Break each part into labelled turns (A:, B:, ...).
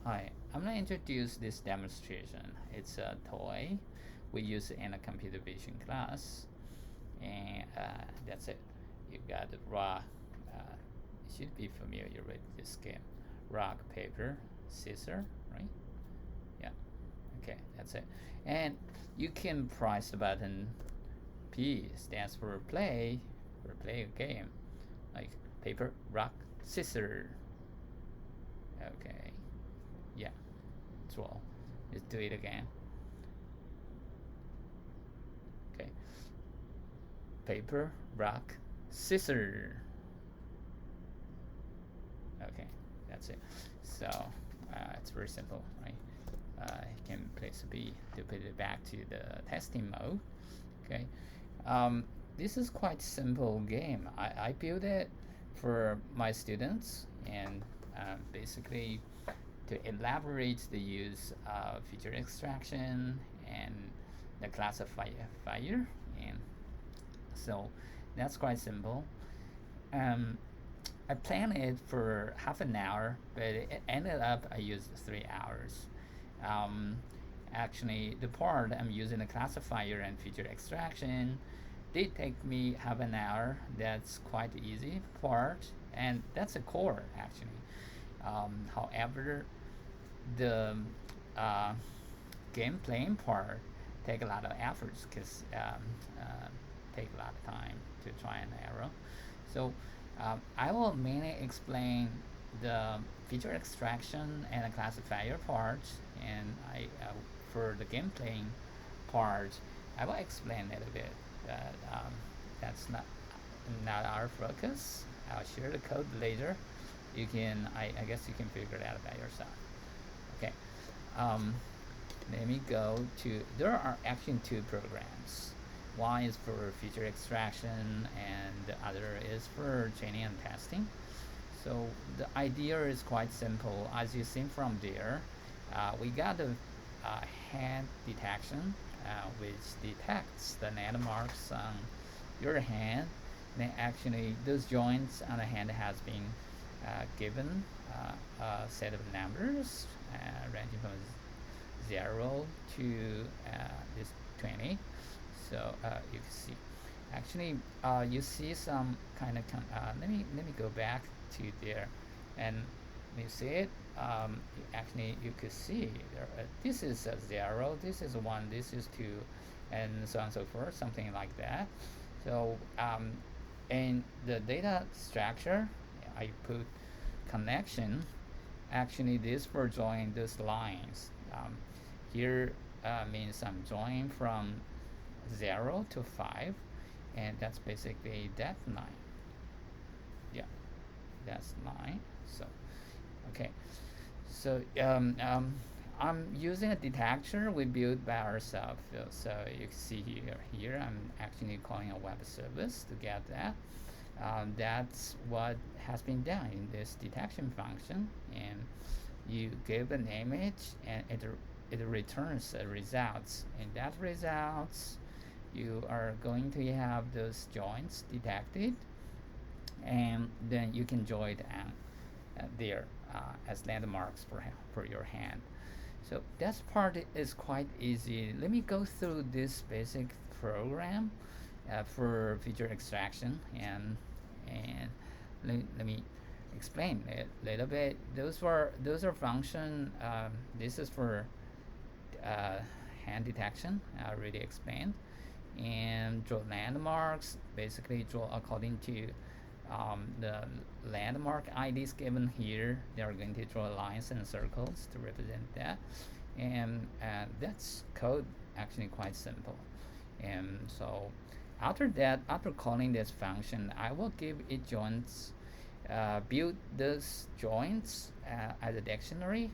A: Hi, I'm going to introduce this demonstration. It's a toy we use in a computer vision class, and that's it. You got the rock. You should be familiar with this game. Rock, paper, scissor, right? Yeah. Okay, that's it. And you can press the button. P stands for play, or play a game, like paper, rock, scissor. Okay. Yeah. That's all. Let's do it again. Okay. Paper, rock, scissor. Okay, that's it. So it's very simple, right? You can place a B to put it back to the testing mode. Okay. This is quite simple game. I built it for my students and basically to elaborate the use of feature extraction and the classifier, and so that's quite simple. Um, I planned it for half an hour, but it ended up I used 3 hours. Um, Actually, the part I'm using the classifier and feature extraction did take me half an hour. That's quite easy part, and that's a core actually. However, the uh, game playing part take a lot of efforts because take a lot of time to try and error. So I will mainly explain the feature extraction and the classifier part, and for the game playing part, I will explain a little bit. But that's not our focus. I'll share the code later. I guess you can figure it out by yourself. Okay. Um, Let me go to, there are actually two programs. One is for feature extraction and the other is for training and testing. So the idea is quite simple. As you see from there, we got a hand detection which detects the landmarks on your hand. Then actually those joints on the hand has been given a set of numbers ranging from 0 to this 20. So you can see actually you see some kind of let me go back to there, and you see it. Actually you could see there, this is a 0, this is 1, this is 2, and so on and so forth, something like that. So in the data structure I put connection. Actually this for join these lines. Here means I'm drawing from 0 to 5, and that's basically that line. Yeah, that's line. So okay, so I'm using a detector we built by ourselves. So you can see here I'm actually calling a web service to get that. That's what has been done in this detection function, and you give an image and it returns results, and that results you are going to have those joints detected, and then you can join them there as landmarks for your hand. So that part is quite easy. Let me go through this basic program for feature extraction, and let me explain it a little bit. Those are function. This is for uh, hand detection. I already explained, and draw landmarks. Basically, draw according to the landmark IDs given here. They are going to draw lines and circles to represent that, and that's code actually quite simple. And so after that, after calling this function, I will give it joints, build those joints as a dictionary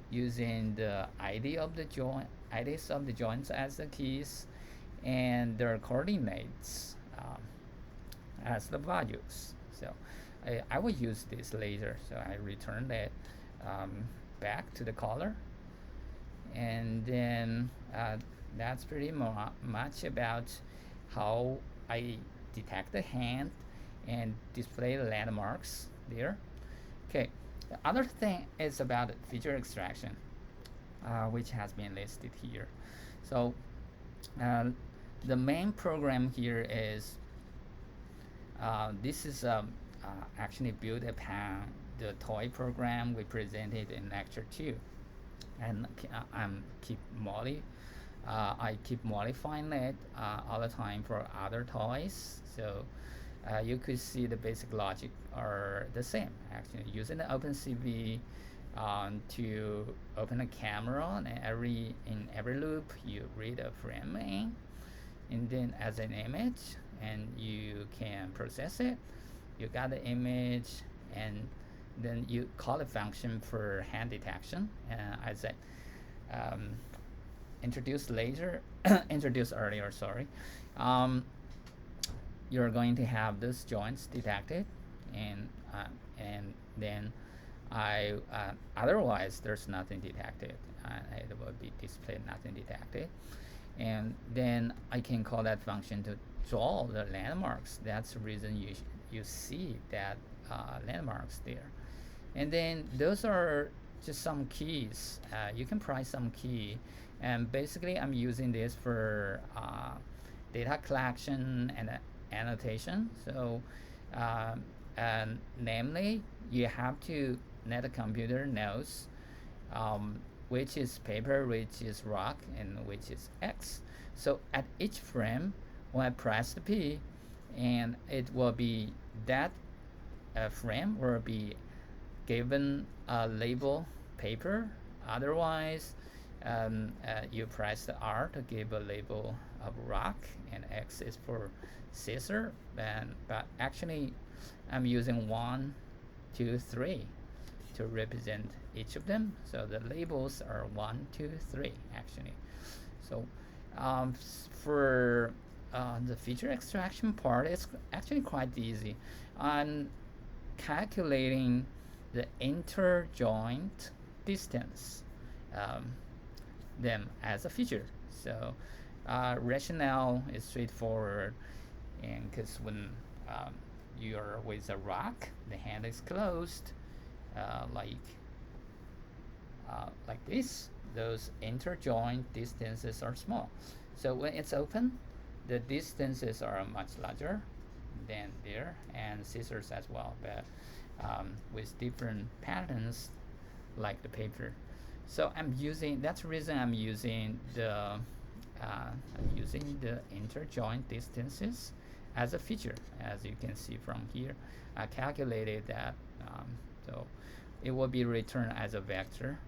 A: using the ID of the joint, IDs of the joints as the keys, and their coordinates as the values. So I will use this later. So I return that um, back to the caller, and then that's pretty much about how I detect the hand and display the landmarks there. Okay, The other thing is about feature extraction, which has been listed here. So uh, the main program here is this is actually built upon the toy program we presented in lecture 2, and I keep modifying it all the time for other toys. So you could see the basic logic are the same. Actually, using the OpenCV to open a camera, and in every loop you read a frame in, and then as an image, and you can process it. You got the image, and then you call a function for hand detection. As I introduced later, introduced earlier, sorry. Um, you're going to have those joints detected, and then otherwise there's nothing detected. It will be displayed nothing detected, and then I can call that function to draw the landmarks. That's the reason you see that landmarks there. And then those are just some keys. You can price some key, and basically I'm using this for data collection and annotation. So and namely, you have to let the computer knows which is paper, which is rock, and which is X. So at each frame, when I press the P, and it will be that frame will be given a label paper. Otherwise, you press the R to give a label of rock, and X is for scissor. But actually, I'm using 1, 2, 3 to represent each of them. So the labels are 1, 2, 3 actually. So for the feature extraction part, it's actually quite easy. On calculating the interjoint distance, them as a feature. So rationale is straightforward, and because when you're with a rock, the hand is closed, like this. Those interjoint distances are small. So when it's open, the distances are much larger than there, and scissors as well, but with different patterns like the paper. So that's the reason I'm using the interjoint distances as a feature. As you can see from here, I calculated that, so it will be returned as a vector,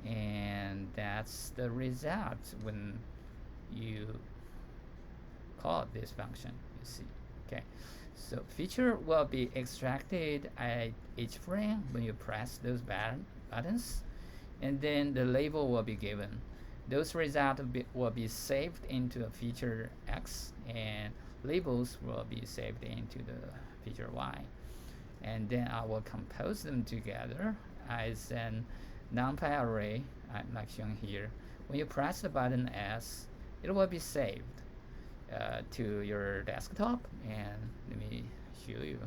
A: and that's the result when you call this function, you see. Okay, so feature will be extracted at each frame when you press those buttons, and then the label will be given. Those results will be saved into a feature X, and labels will be saved into the feature Y. And then I will compose them together as an numpy array, like shown here. When you press the button S, it will be saved to your desktop, and let me show you.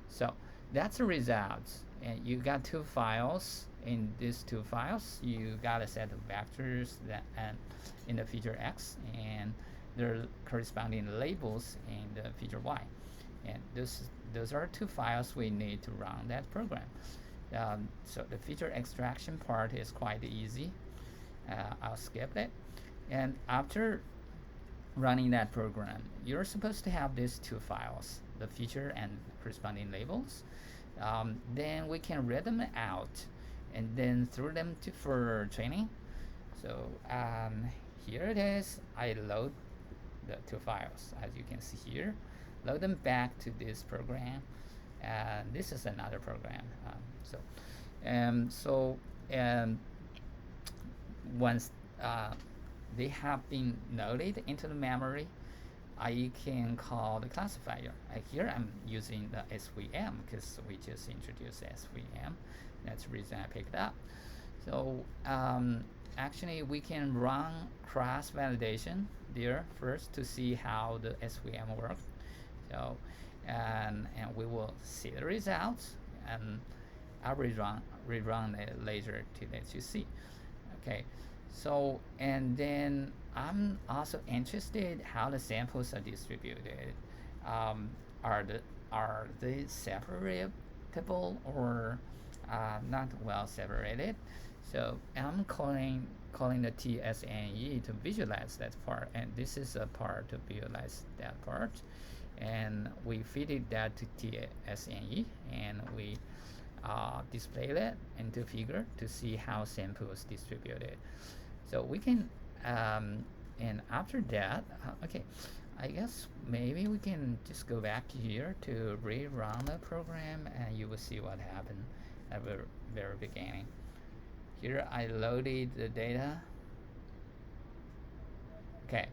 A: So that's the results, and you got two files. In these two files, you got a set of vectors that and in the feature X, and their corresponding labels in the feature Y, and those are two files we need to run that program. So the feature extraction part is quite easy. I'll skip it, and after running that program, you're supposed to have these two files, the feature and corresponding labels. Then we can read them out and then throw them for training. So here it is. I load the two files, as you can see here, load them back to this program, and this is another program. Once they have been loaded into the memory, I can call the classifier. Here I'm using the SVM because we just introduced SVM. That's the reason I picked up. So actually we can run cross validation there first to see how the SVM works. So and we will see the results, and I'll rerun it later to let you see. Okay, so and then I'm also interested how the samples are distributed. Um, are they separatable or not well separated? So I'm calling the TSNE to visualize that part, and this is a part to visualize that part, and we feed that to TSNE, and we display that into figure to see how samples distributed. So we can, and after that, okay, I guess maybe we can just go back here to rerun the program, and you will see what happened at the very beginning. Here I loaded the data. Okay,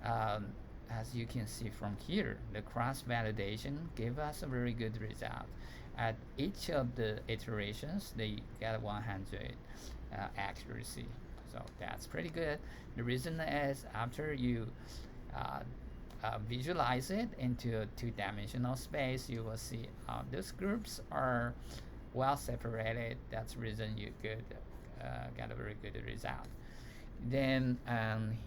A: um, as you can see from here, the cross validation gave us a very good result. At each of the iterations, they get 100 accuracy. So that's pretty good. The reason is after you uh, visualize it into a two-dimensional space, you will see those groups are well separated. That's the reason you could get a very good result. Then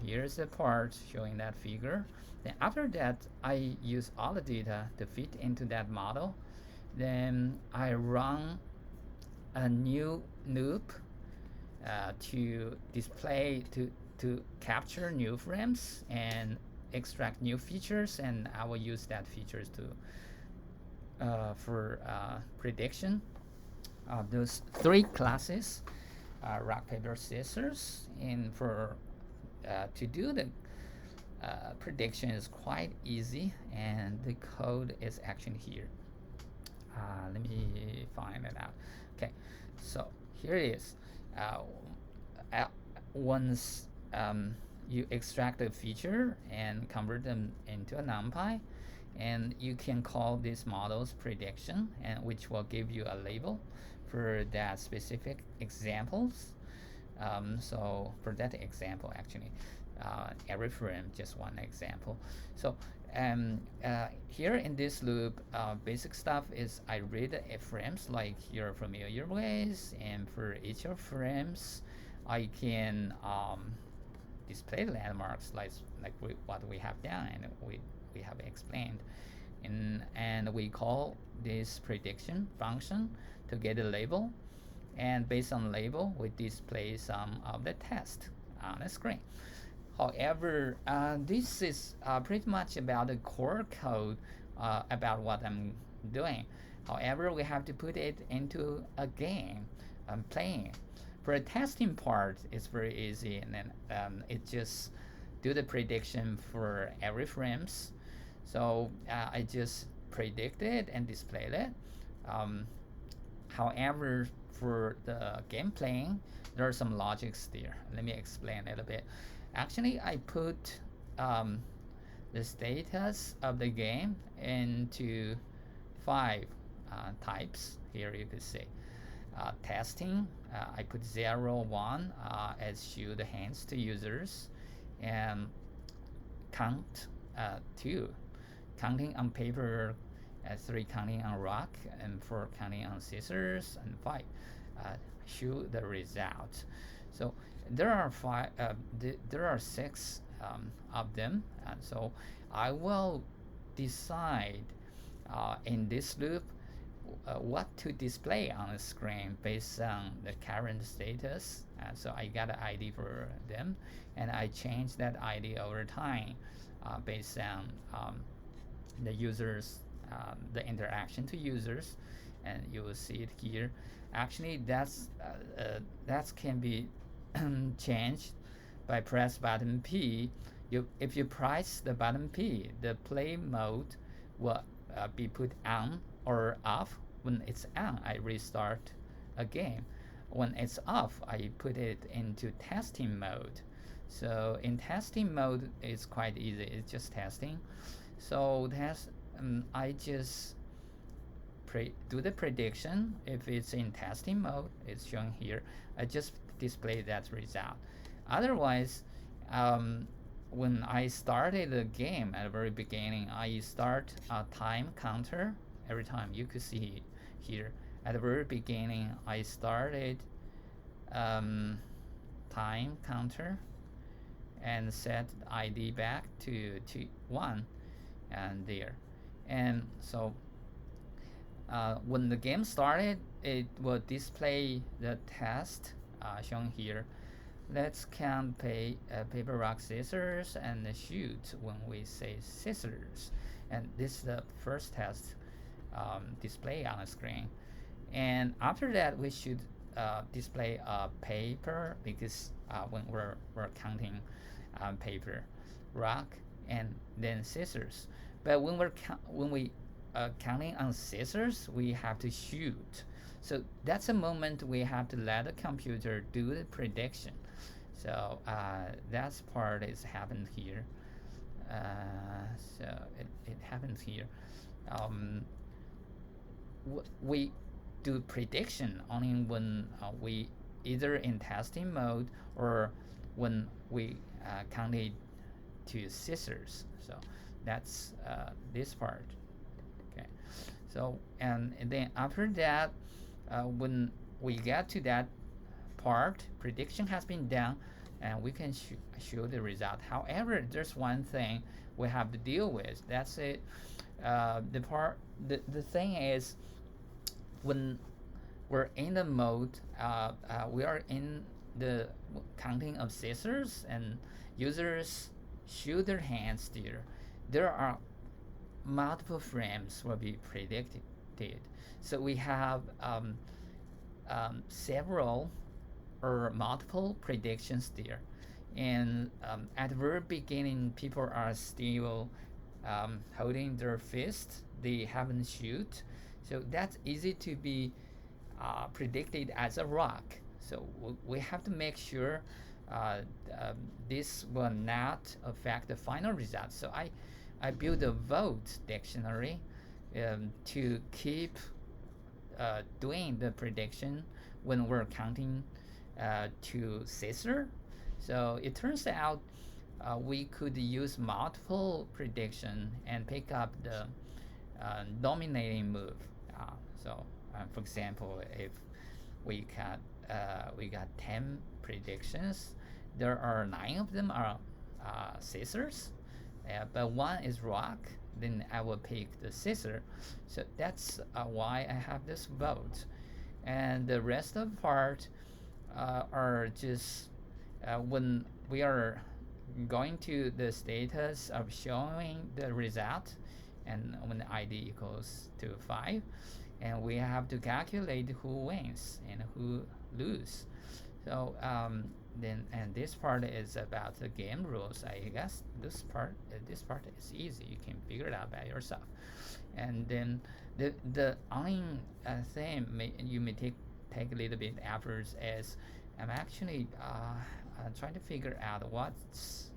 A: here's the part showing that figure. Then after that, I use all the data to fit into that model. Then I run a new loop to display to capture new frames and extract new features, and I will use that features to for prediction of those three classes, rock paper scissors, and for to do the prediction is quite easy, and the code is actually here. Let me find it out. Okay, so here it is. Once you extract a feature and convert them into a numpy, and you can call this model's prediction, and which will give you a label for that specific examples. So for that example, actually, every frame just one example. So here in this loop, basic stuff is I read frames like you're familiar with, and for each of frames, I can display landmarks like what we have done and we have explained, and we call this prediction function to get a label, and based on label, we display some of the text on the screen. However, this is pretty much about the core code about what I'm doing. However, we have to put it into a game I'm playing. For the testing part, it's very easy, and then it just do the prediction for every frames. So I just predict it and display it. However, for the game playing, there are some logics there. Let me explain a little bit. Actually, I put the status of the game into 5 types. Here you could see testing. I put 0, 1 as show the hands to users, and count 2, counting on paper, 3 counting on rock, and 4 counting on scissors, and 5 show the result. So there are 6 of them, and so I will decide in this loop what to display on the screen based on the current status. So I got an ID for them, and I change that ID over time based on the users, the interaction to users, and you will see it here. Actually, that can be changed by press button P. If you press the button P, the play mode will be put on or off. When it's on, I restart a game. When it's off, I put it into testing mode. So in testing mode, it's quite easy. It's just testing. So I just do the prediction. If it's in testing mode, it's shown here. I just display that result. Otherwise, when I started the game at the very beginning, I start a time counter every time. You could see here at the very beginning, I started time counter and set ID back to 1 and there. And so when the game started, it will display the test shown here. Let's count paper, rock, scissors and shoot when we say scissors. And this is the first test display on the screen. And after that, we should display paper, because when we're counting paper, rock, and then scissors. But when we counting on scissors, we have to shoot. So that's a moment we have to let the computer do the prediction. So that part is happened here. So it happens here. We do prediction only when we either in testing mode or when we counted to scissors. So that's this part. Okay. So and then after that, when we get to that part, prediction has been done, and we can show the result. However, there's one thing we have to deal with. That's it. The thing is, when we're in the mode, we are in the counting of scissors, and users shoot their hands there are multiple frames will be predicted. So we have several or multiple predictions there. And at the very beginning, people are still holding their fist. They haven't shoot. So that's easy to be predicted as a rock. So we have to make sure this will not affect the final result. So I built a vote dictionary to keep doing the prediction when we're counting to scissor. So it turns out we could use multiple prediction and pick up the dominating move. For example, if we got 10 predictions, there are 9 of them are scissors, but 1 is rock. Then I will pick the scissor. So that's why I have this vote, and the rest of the part are just when we are going to the status of showing the result, and when the ID equals to 5, and we have to calculate who wins and who lose. So and this part is about the game rules. I guess this part is easy. You can figure it out by yourself. And then the only thing you may take a little bit efforts is I'm actually trying to figure out what's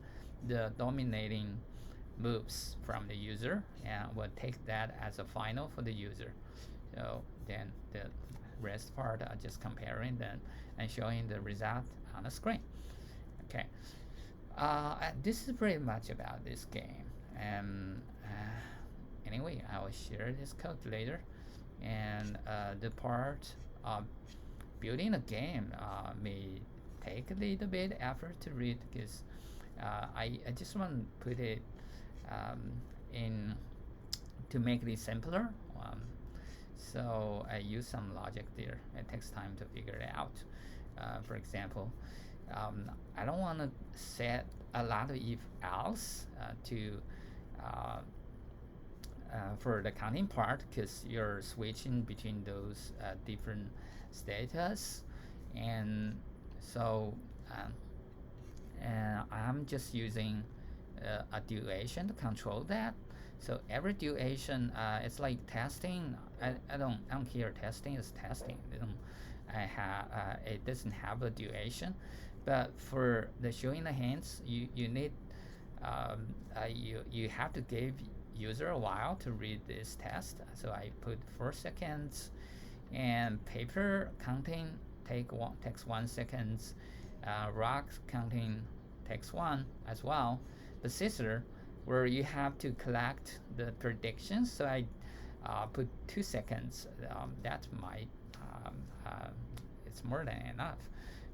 A: the dominating moves from the user, and we'll take that as a final for the user. So then the rest part are just comparing them and showing the result on the screen. Okay, this is pretty much about this game. And anyway, I will share this code later. And the part of building a game may take a little bit effort to read, because I just want to put it in to make it simpler. So I use some logic there. It takes time to figure it out. For example, I don't want to set a lot of if else for the counting part, because you're switching between those different status, and so and I'm just using a duration to control that. So every duration, it's like testing. I don't care. Testing is testing. It doesn't have a duration, but for the showing the hands, you need you have to give user a while to read this test. So I put 4 seconds, and paper counting takes 1 second. Rock counting takes 1 as well. The scissor, where you have to collect the predictions, so I put 2 seconds. That might it's more than enough.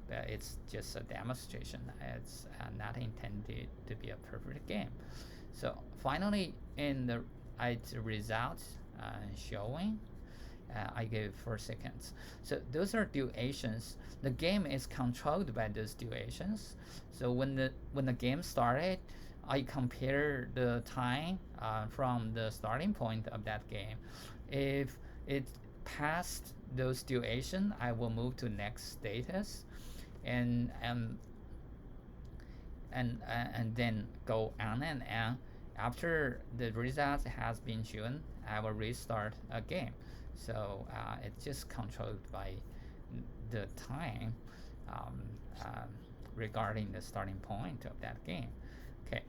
A: But it's just a demonstration. It's not intended to be a perfect game. So finally, in the results showing, I gave 4 seconds. So those are durations. The game is controlled by those durations. So when the game started, I compare the time from the starting point of that game. If it passed those duration, I will move to next status, and then go on and on. After the result has been shown, I will restart a game. So it's just controlled by the time um, uh, regarding the starting point of that game. Okay,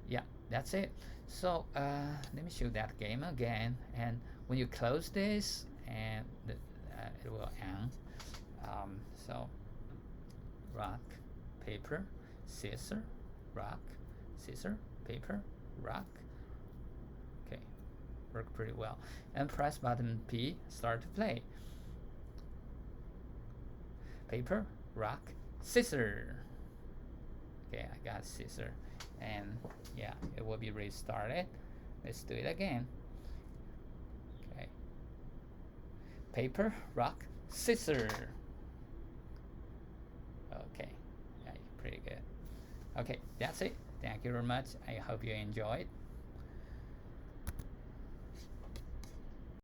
A: yeah, that's it. So let me show that game again. And when you close this, and it will end. So rock, paper, scissor, rock, scissor, paper, rock. Okay, worked pretty well. And press button P, start to play. Paper, rock, scissor. Okay, I got scissor. And yeah, it will be restarted. Let's do it again. Okay. Paper, rock, scissor. Okay, yeah, pretty good. Okay, that's it. Thank you very much. I hope you enjoyed.